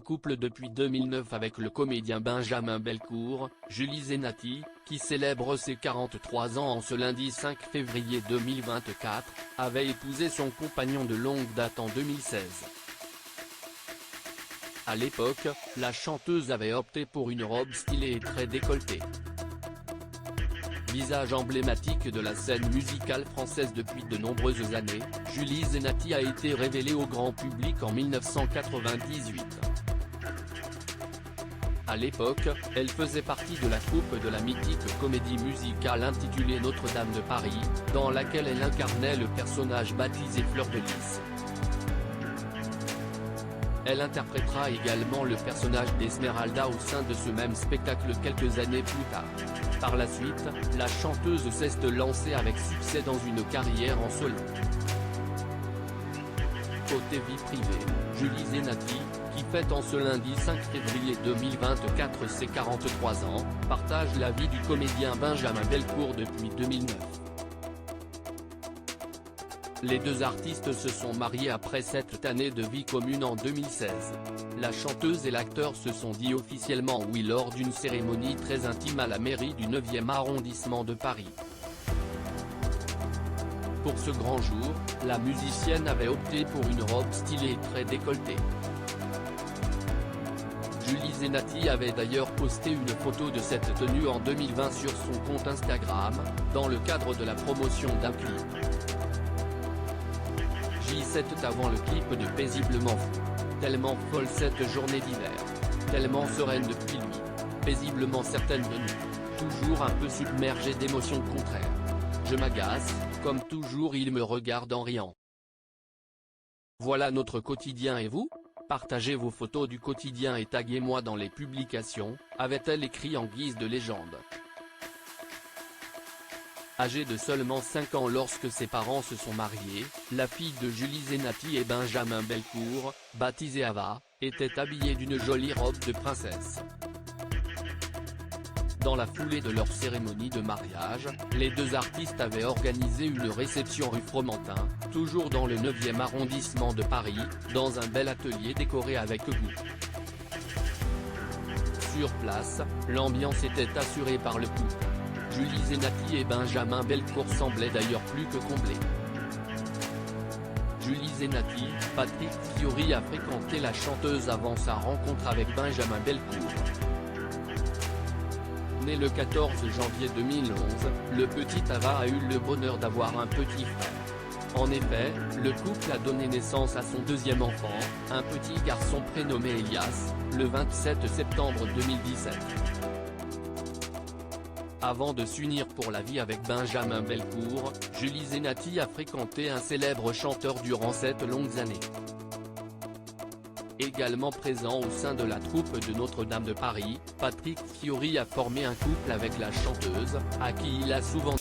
couple depuis 2009 avec le comédien Benjamin Bellecourt. Julie Zenati, qui célèbre ses 43 ans en ce lundi 5 février 2024, avait épousé son compagnon de longue date en 2016. À l'époque, la chanteuse avait opté pour une robe stylée et très décolletée. Visage emblématique de la scène musicale française depuis de nombreuses années, Julie Zenati a été révélée au grand public en 1998. À l'époque, elle faisait partie de la troupe de la mythique comédie musicale intitulée Notre-Dame de Paris, dans laquelle elle incarnait le personnage baptisé Fleur de Lys. Elle interprétera également le personnage d'Esmeralda au sein de ce même spectacle quelques années plus tard. Par la suite, la chanteuse cesse de lancer avec succès dans une carrière en solo. Côté vie privée, Julie Zenati, qui fête en ce lundi 5 février 2024 ses 43 ans, partage la vie du comédien Benjamin Bellecourt depuis 2009. Les deux artistes se sont mariés après 7 années de vie commune en 2016. La chanteuse et l'acteur se sont dit officiellement oui lors d'une cérémonie très intime à la mairie du 9e arrondissement de Paris. Pour ce grand jour, la musicienne avait opté pour une robe stylée et très décolletée. Julie Zenati avait d'ailleurs posté une photo de cette tenue en 2020 sur son compte Instagram, dans le cadre de la promotion d'un clip. J7 avant le clip de Paisiblement fou. Tellement folle cette journée d'hiver. Tellement sereine depuis lui. Paisiblement certaine de nous. Toujours un peu submergée d'émotions contraires. Je m'agace, comme toujours il me regarde en riant. Voilà notre quotidien et vous ? Partagez vos photos du quotidien et taguez-moi dans les publications, avait-elle écrit en guise de légende. Âgée de seulement 5 ans lorsque ses parents se sont mariés, la fille de Julie Zenati et Benjamin Bellecourt, baptisée Ava, était habillée d'une jolie robe de princesse. Dans la foulée de leur cérémonie de mariage, les deux artistes avaient organisé une réception rue Fromentin, toujours dans le 9e arrondissement de Paris, dans un bel atelier décoré avec goût. Sur place, l'ambiance était assurée par le couple. Julie Zenati et Benjamin Bellecourt semblaient d'ailleurs plus que comblés. Julie Zenati, Patrick Fiori a fréquenté la chanteuse avant sa rencontre avec Benjamin Bellecourt. Né le 14 janvier 2011, le petit Ava a eu le bonheur d'avoir un petit frère. En effet, le couple a donné naissance à son deuxième enfant, un petit garçon prénommé Elias, le 27 septembre 2017. Avant de s'unir pour la vie avec Benjamin Bellecourt, Julie Zenati a fréquenté un célèbre chanteur durant 7 longues années. Également présent au sein de la troupe de Notre-Dame de Paris, Patrick Fiori a formé un couple avec la chanteuse, à qui il a souvent